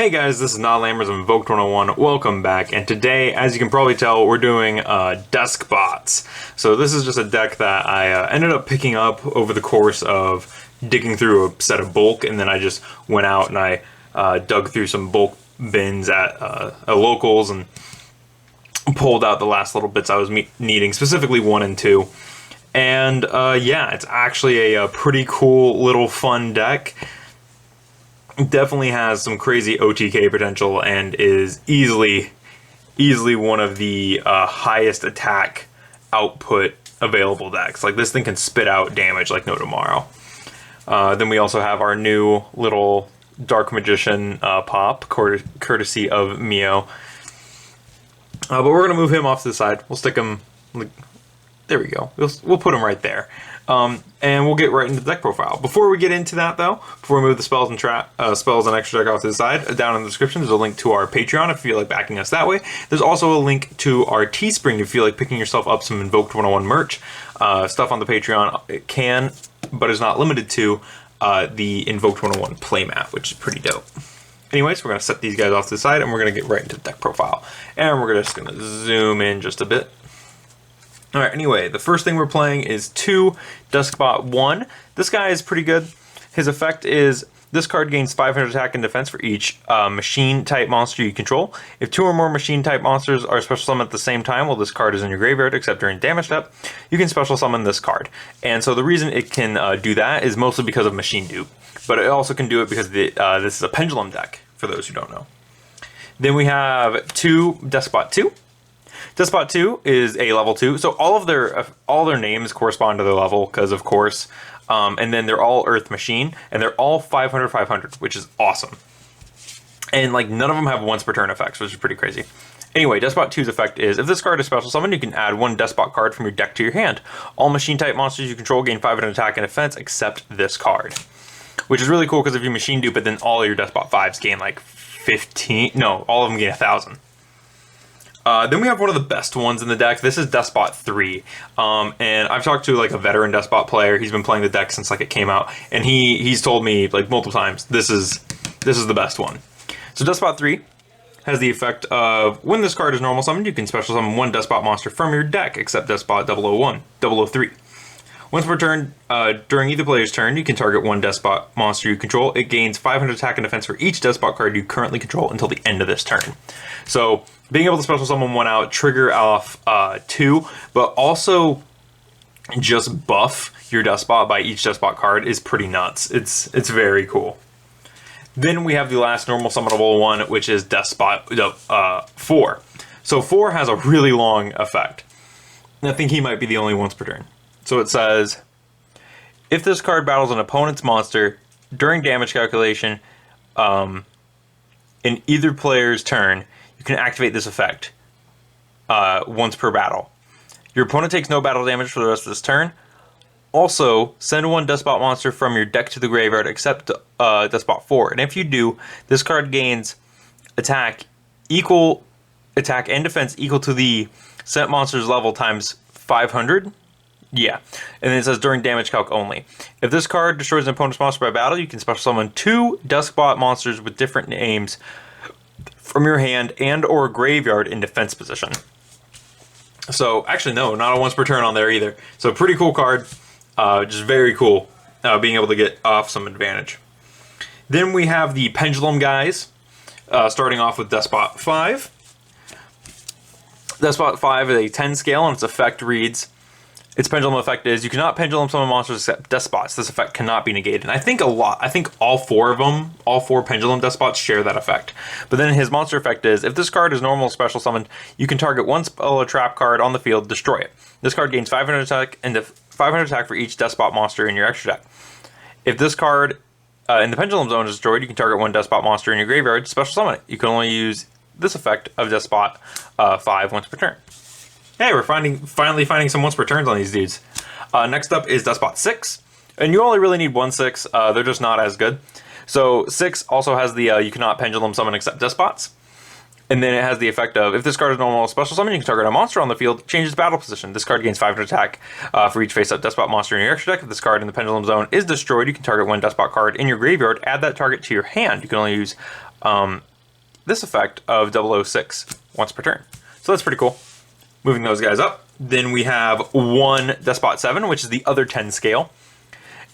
Hey guys, this is Not Lammers of Invoked 101. Welcome back, and today, as you can probably tell, we're doing Deskbots. So this is just a deck that I ended up picking up over the course of digging through a set of bulk, and then I just went out and I dug through some bulk bins at locals and pulled out the last little bits I was needing, specifically 1 and 2. And yeah, it's actually a pretty cool little fun deck. Definitely has some crazy OTK potential and is easily one of the highest attack output available decks. Like, this thing can spit out damage like no tomorrow. Then we also have our new little Dark Magician pop, courtesy of Mio. But we're gonna move him off to the side. We'll stick him. There we go. We'll put him right there. And we'll get right into the deck profile. Before we get into that, though, before we move the spells and extra deck off to the side, down in the description, there's a link to our Patreon if you feel like backing us that way. There's also a link to our Teespring if you feel like picking yourself up some Invoked 101 merch. Stuff on the Patreon can, but is not limited to, the Invoked 101 playmat, which is pretty dope. Anyways, we're going to set these guys off to the side, and we're going to get right into the deck profile. And we're just going to zoom in just a bit. Alright, anyway, the first thing we're playing is 2 Deskbot 1. This guy is pretty good. His effect is, this card gains 500 attack and defense for each machine-type monster you control. If 2 or more machine-type monsters are special summoned at the same time while this card is in your graveyard, except during damage step, you can special summon this card. And so the reason it can do that is mostly because of machine dupe. But it also can do it because this is a pendulum deck, for those who don't know. Then we have 2 Deskbot 2. Deskbot 2 is a level 2, so all their names correspond to their level, because of course, and then they're all Earth Machine, and they're all 500/500, which is awesome. And like, none of them have once per turn effects, which is pretty crazy. Anyway, Deskbot 2's effect is, if this card is special summoned, you can add 1 Deskbot card from your deck to your hand. All machine type monsters you control gain 500 attack and defense, except this card. Which is really cool, because if you machine dupe it, then all your Deskbot 5s gain like 15, no, all of them gain 1,000. Then we have one of the best ones in the deck. This is Deskbot 3, and I've talked to like a veteran Deskbot player. He's been playing the deck since like it came out, and he's told me like multiple times this is the best one. So Deskbot 3 has the effect of, when this card is normal summoned, you can special summon 1 Deskbot monster from your deck, except Deskbot 003. Once per turn, during either player's turn, you can target 1 Deskbot monster you control. It gains 500 attack and defense for each Deskbot card you currently control until the end of this turn. So, being able to special summon 1 out, trigger off 2, but also just buff your Deskbot by each Deskbot card is pretty nuts. It's very cool. Then we have the last normal summonable one, which is Deskbot 4. So 4 has a really long effect. I think he might be the only once per turn. So it says, if this card battles an opponent's monster during damage calculation in either player's turn, you can activate this effect once per battle. Your opponent takes no battle damage for the rest of this turn. Also, send 1 Deskbot monster from your deck to the graveyard, except Deskbot 4. And if you do, this card gains attack and defense equal to the sent monster's level times 500. Yeah, and then it says during damage calc only. If this card destroys an opponent's monster by battle, you can special summon 2 Deskbot monsters with different names from your hand and or graveyard in defense position. So, actually no, not a once per turn on there either. So pretty cool card, just very cool, being able to get off some advantage. Then we have the Pendulum guys, starting off with Deskbot 5. Deskbot 5 is a 10 scale, and its effect reads, its pendulum effect is, you cannot pendulum summon monsters except Deskbots. This effect cannot be negated. And I think all 4 of them, all 4 pendulum Deskbots share that effect. But then his monster effect is, if this card is normal special summoned, you can target 1 spell or trap card on the field, destroy it. This card gains 500 attack and 500 attack for each Deskbot monster in your extra deck. If this card in the pendulum zone is destroyed, you can target 1 Deskbot monster in your graveyard, special summon it. You can only use this effect of Deskbot 5 once per turn. Hey, we're finally finding some once per turns on these dudes. Next up is Deskbot 6. And you only really need 1 6. They're just not as good. So 6 also has the you cannot pendulum summon except Despots. And then it has the effect of, if this card is normal special summon, you can target a monster on the field, change its battle position. This card gains 500 attack for each face-up Deskbot monster in your extra deck. If this card in the Pendulum Zone is destroyed, you can target 1 Deskbot card in your graveyard, add that target to your hand. You can only use this effect of 006 once per turn. So that's pretty cool. Moving those guys up. Then we have one Deskbot 7, which is the other 10 scale.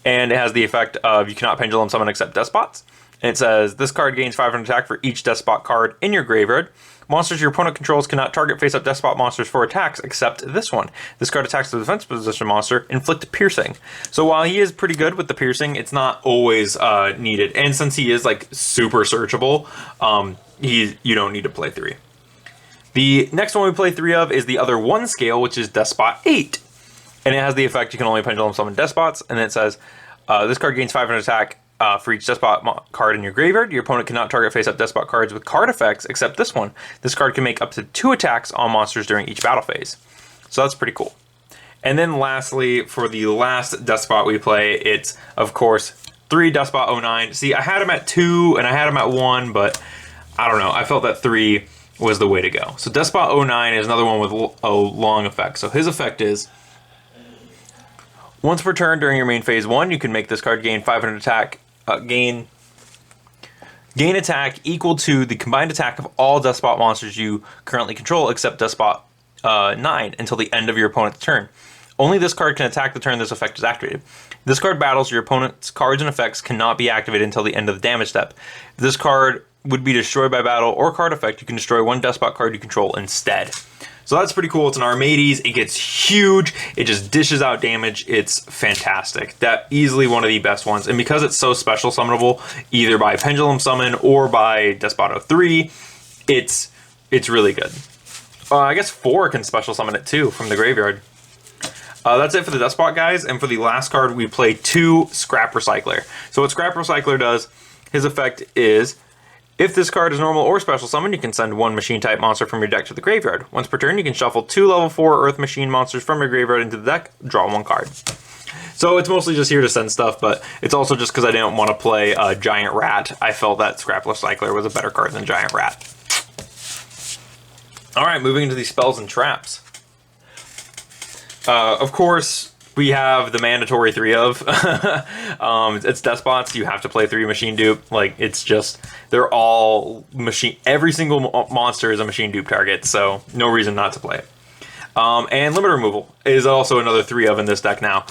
And it has the effect of you cannot pendulum summon except Despots. And it says, this card gains 500 attack for each Deskbot card in your graveyard. Monsters your opponent controls cannot target face-up Deskbot monsters for attacks except this one. This card attacks the defense position monster, inflict piercing. So while he is pretty good with the piercing, it's not always needed. And since he is like super searchable, you don't need to play 3. The next one we play 3 of is the other 1 scale, which is Despot 8. And it has the effect you can only pendulum summon Despots. And then it says, this card gains 500 attack for each Despot card in your graveyard. Your opponent cannot target face-up Despot cards with card effects except this one. This card can make up to 2 attacks on monsters during each battle phase. So that's pretty cool. And then lastly, for the last Despot we play, it's, of course, 3 Despot 09. See, I had him at 2 and I had him at 1, but I don't know. I felt that 3 was the way to go. So Despot 09 is another one with a long effect. So his effect is, once per turn during your main phase 1, you can make this card gain 500 attack, gain attack equal to the combined attack of all Despot monsters you currently control except Despot 9 until the end of your opponent's turn. Only this card can attack the turn this effect is activated. This card battles your opponent's cards and effects cannot be activated until the end of the damage step. If this card would be destroyed by battle or card effect, you can destroy 1 Despot card you control instead. So that's pretty cool. It's an Armades. It gets huge. It just dishes out damage. It's fantastic. That easily one of the best ones. And because it's so special summonable, either by Pendulum Summon or by Despot 03, it's really good. I guess 4 can special summon it too from the graveyard. That's it for the Despot guys. And for the last card, we play 2 Scrap Recycler. So what Scrap Recycler does, his effect is, if this card is normal or special summon, you can send 1 machine type monster from your deck to the graveyard. Once per turn, you can shuffle 2 level 4 Earth machine monsters from your graveyard into the deck, draw 1 card. So it's mostly just here to send stuff, but it's also just because I didn't want to play Giant Rat. I felt that Scrap Recycler was a better card than Giant Rat. Alright, moving into these spells and traps. Of course, we have the mandatory 3 of. It's Despots. You have to play 3 machine dupe. Like, it's just, they're all machine. Every single monster is a machine dupe target, so no reason not to play it. And limit removal is also another 3 of in this deck now.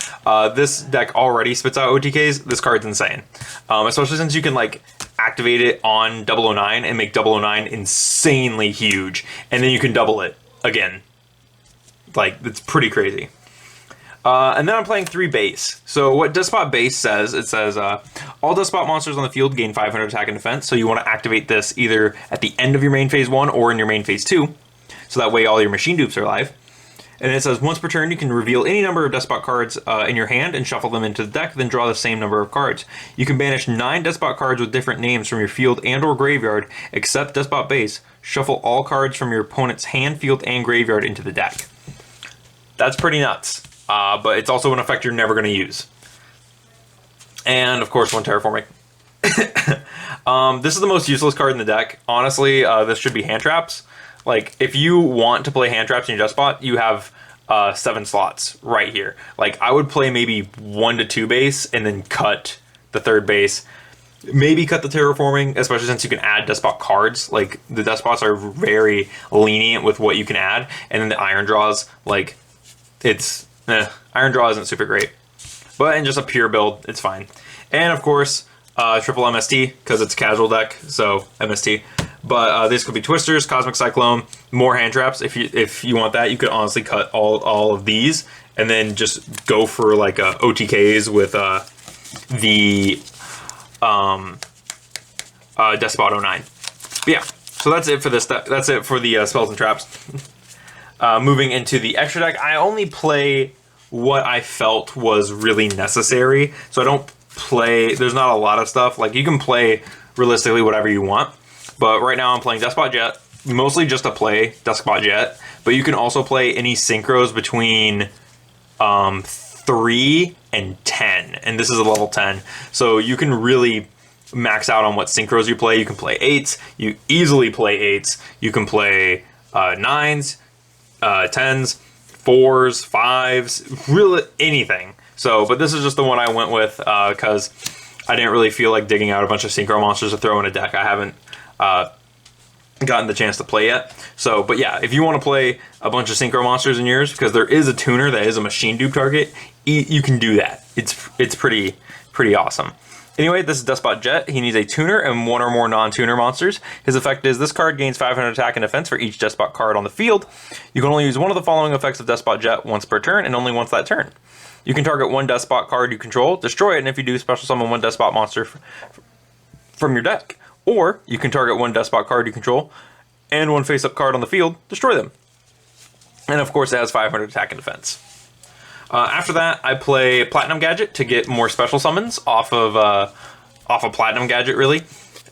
This deck already spits out OTKs. This card's insane. Especially since you can, like, activate it on 009 and make 009 insanely huge. And then you can double it again. Like, it's pretty crazy. And then I'm playing 3 base. So what Despot base says, it says, all Despot monsters on the field gain 500 attack and defense. So you want to activate this either at the end of your main phase 1 or in your main phase 2. So that way all your machine dupes are alive. And it says, once per turn, you can reveal any number of Despot cards in your hand and shuffle them into the deck, then draw the same number of cards. You can banish 9 Despot cards with different names from your field and or graveyard, except Despot base. Shuffle all cards from your opponent's hand, field, and graveyard into the deck. That's pretty nuts. But it's also an effect you're never going to use. And, of course, 1 Terraforming. This is the most useless card in the deck. Honestly, this should be hand traps. Like, if you want to play hand traps in your Despot, you have 7 slots right here. Like, I would play maybe 1 to 2 base and then cut the 3rd base. Maybe cut the Terraforming, especially since you can add Despot cards. Like, the Despots are very lenient with what you can add. And then the Iron Draws, like, it's... Iron Draw isn't super great, but in just a pure build, it's fine. And of course, triple MST, because it's a casual deck, so MST. But these could be Twisters, Cosmic Cyclone, more hand traps. If you want that, you could honestly cut all of these, and then just go for like OTKs with the Despot 09. But yeah, so that's it for this deck. That's it for the spells and traps. Moving into the extra deck, I only play what I felt was really necessary. So I don't play, there's not a lot of stuff. Like, you can play realistically whatever you want. But right now I'm playing Despot Jet, mostly just to play Despot Jet. But you can also play any synchros between 3 and 10. And this is a level 10. So you can really max out on what synchros you play. You can play 8s. You easily play 8s. You can play 9s. 10s, 4s, 5s, really anything. So, but this is just the one I went with because I didn't really feel like digging out a bunch of synchro monsters to throw in a deck. I haven't gotten the chance to play yet. So, but yeah, if you want to play a bunch of synchro monsters in yours, because there is a tuner that is a machine dupe target, you can do that. It's pretty awesome. Anyway, this is Deskbot Jet. He needs a tuner and one or more non-tuner monsters. His effect is this card gains 500 attack and defense for each Deskbot card on the field. You can only use one of the following effects of Deskbot Jet once per turn, and only once that turn. You can target one Deskbot card you control, destroy it, and if you do, special summon one Deskbot monster from your deck. Or you can target one Deskbot card you control and one face-up card on the field, destroy them. And of course, it has 500 attack and defense. After that, I play Platinum Gadget to get more special summons off of Platinum Gadget, really.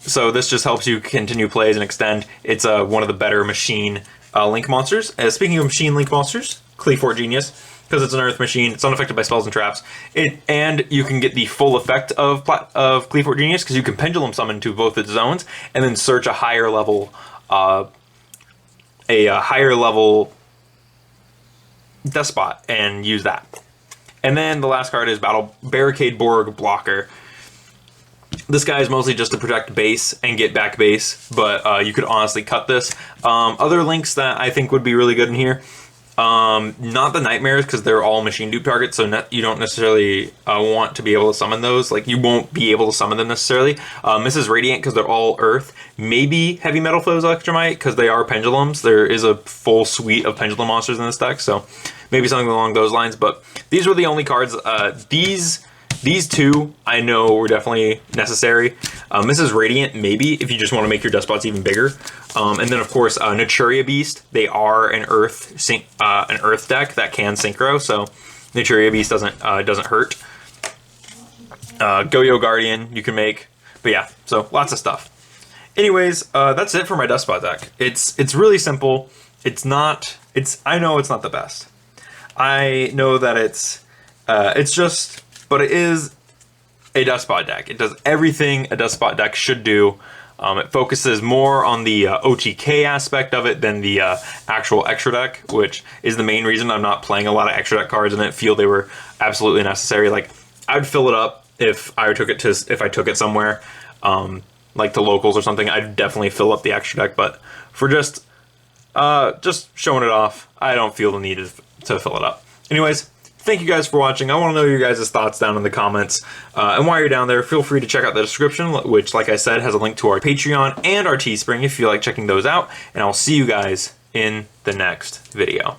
So this just helps you continue plays and extend. It's one of the better machine link monsters. Speaking of machine link monsters, Cleafort Genius, because it's an Earth machine, it's unaffected by spells and traps. And you can get the full effect of Cleafort Genius because you can pendulum summon to both its zones and then search a higher level Deskbot and use that. And then the last card is Barricade Borg Blocker. This guy is mostly just to protect base and get back base, but you could honestly cut this. Other links that I think would be really good in here, not the Nightmares because they're all machine dupe targets, so you don't necessarily want to be able to summon those. Like, you won't be able to summon them necessarily. Mrs. Radiant because they're all Earth. Maybe Heavy Metal Foes Electromite because they are pendulums. There is a full suite of pendulum monsters in this deck, so maybe something along those lines. But these were the only cards. These two I know were definitely necessary. Mrs. Radiant, maybe, if you just want to make your Deskbots even bigger. And then, of course, Naturia Beast. They are an Earth deck that can synchro, so Naturia Beast doesn't hurt. Go-Yo Guardian you can make. But yeah, so lots of stuff. Anyways, that's it for my Deskbot deck. It's really simple. I know it's not the best. I know that but it is a Deskbot deck. It does everything a Deskbot deck should do. It focuses more on the OTK aspect of it than the actual extra deck, which is the main reason I'm not playing a lot of extra deck cards and I feel they were absolutely necessary. Like, I'd fill it up if I took it somewhere, like to locals or something. I'd definitely fill up the extra deck, but for just showing it off, I don't feel the need to fill it up. Anyways, thank you guys for watching. I want to know your guys' thoughts down in the comments. And while you're down there, feel free to check out the description, which, like I said, has a link to our Patreon and our Teespring if you like checking those out. And I'll see you guys in the next video.